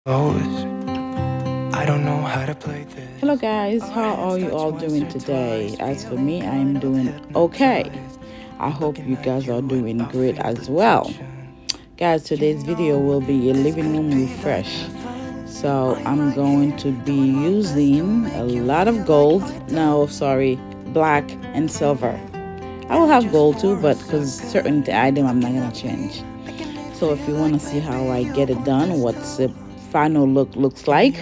I don't know how to play this. Hello guys, how are you all doing today? As for me, I'm doing okay. I hope you guys are doing great as well. Guys, today's video will be a living room refresh. So I'm going to be using a lot of gold. No, sorry, black and silver. I will have gold too, but because certain item I'm not gonna change. So if you want to see how I get it done, what's the final look looks like,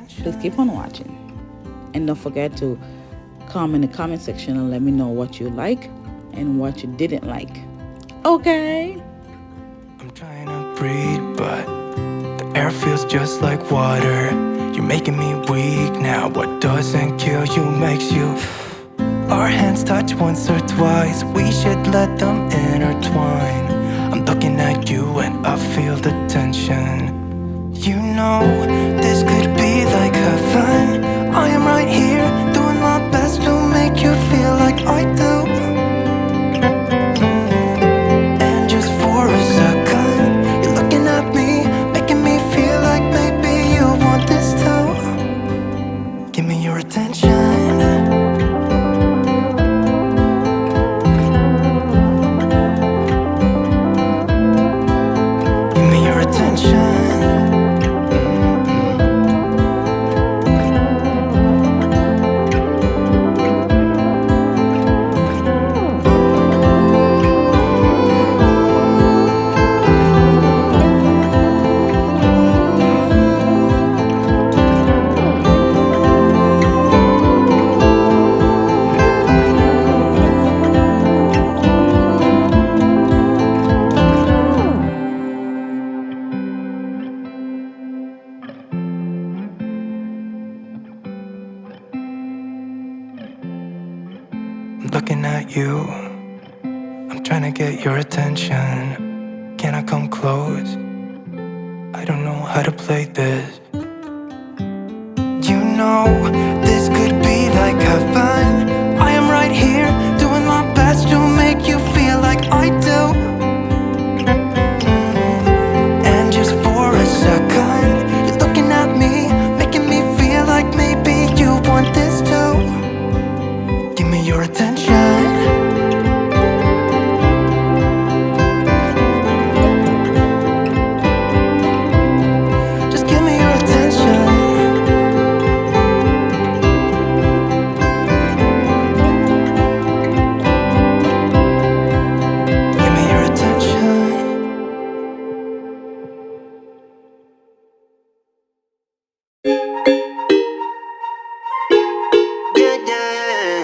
please keep on watching. And don't forget to comment in the comment section and let me know what you like and what you didn't like. Okay. I'm trying to breathe, but the air feels just like water. You're making me weak now. What doesn't kill you makes you. Our hands touch once or twice. We should let them intertwine. I'm looking at you and I feel the tension. You know, this could be like heaven. I am right here, doing my best to make you feel like I do. And just for a second, you're looking at me, making me feel like maybe you want this too. Give me your attention. I'm looking at you, I'm trying to get your attention. Can I come close? I don't know how to play this. You know, this could be like heaven. I am right here, doing my best to make you feel like I do. And just for a second, you're looking at me, making me feel like maybe you want this too. Give me your attention. Just give me your attention. Give me your attention. Yeah, yeah.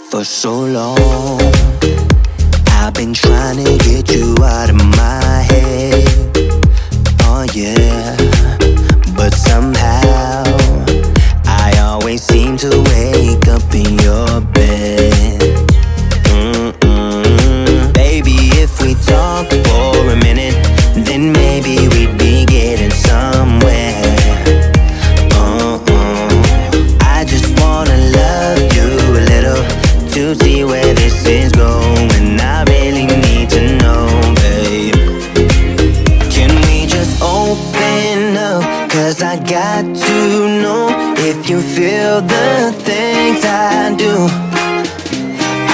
For so long, I've been trying to get you out of my head. Oh yeah, but somehow I always seem to wake up in your bed. Baby, if we talked for a minute, then maybe we'd be getting somewhere. I just wanna love you a little to see where this is going. I really need to know, babe. Can we just open up? 'Cause I got to know if you feel the things I do.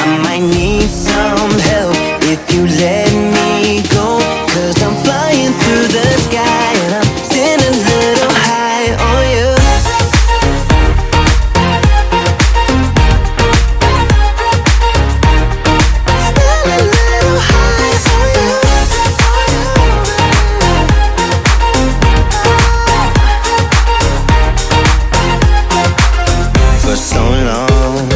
I might need some help if you let me go. 'Cause I'm flying through the sky and I'm standing a little high on you. For so long,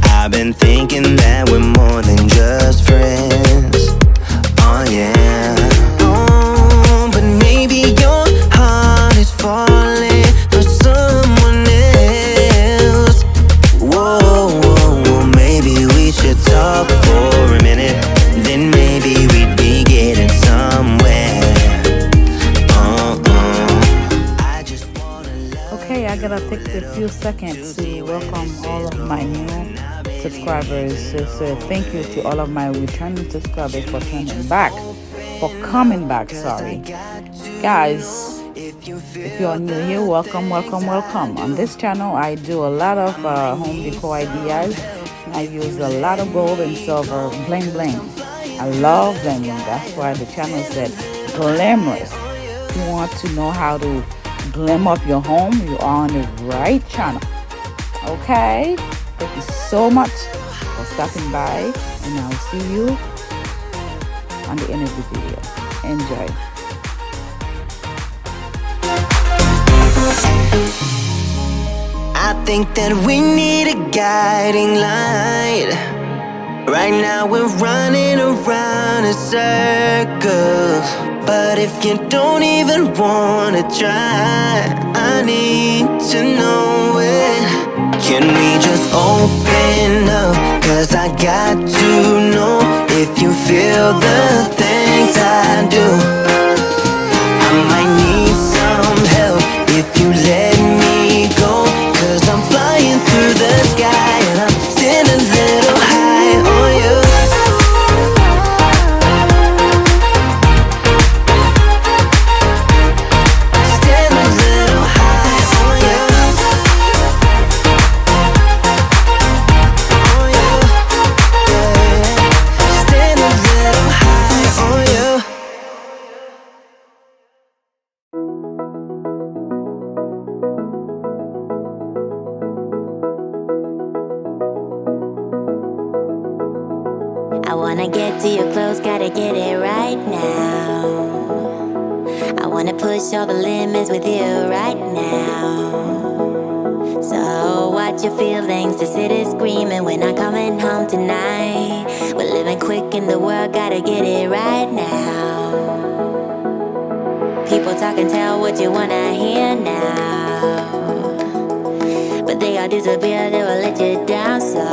I've been thinking that we're more than just friends. Oh yeah. Oh, but maybe your heart is falling for someone else. Whoa, whoa, whoa, maybe we should talk for a minute. Then maybe we'd be getting somewhere. I just wanna love. Okay, I gotta take a few seconds to welcome all of my new subscribers. So thank you to all of my returning subscribers for turning back. for coming back. Sorry, guys. If you're new here, welcome, welcome, welcome. On this channel, I do a lot of home decor ideas. I use a lot of gold and silver bling bling. I love bling bling. That's why the channel said Glamorous. If you want to know how to glam up your home, you are on the right channel. Okay? Thank you so much for stopping by, and I'll see you on the end of the video. Enjoy. I think that we need a guiding light. Right now we're running around in circles, but if you don't even wanna try, I need to know it. Can we just open up? 'Cause I got to know if you feel the things I do. I might need some help if you let me go, 'cause I'm flying through the sky and I'm still a little high on you. Still a little high on you. On you. Yeah. Still a little high on you. I wanna get to your clothes, gotta get it right now. I wanna push all the limits with you right now. So watch your feelings, the city's screaming, we're not coming home tonight. We're living quick in the world, gotta get it right now. People talk and tell what you wanna hear now, but they all disappear, they will let you down. So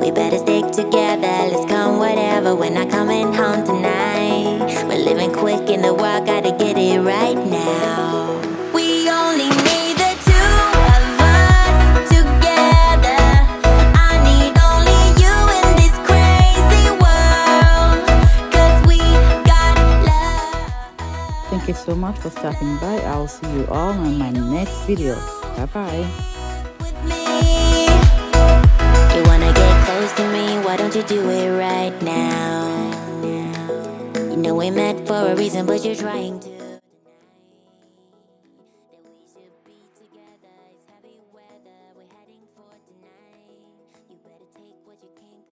we better stick together, let's come whatever, we're not coming home tonight. We're living quick in the world, gotta get it right now. We only need the two of us together. I need only you in this crazy world, 'cause we got love. Thank you so much for stopping by. I'll see you all on my next video. Bye-bye. With me, you wanna get close to me, why don't you do it right now? You know we met for a reason, but you're trying to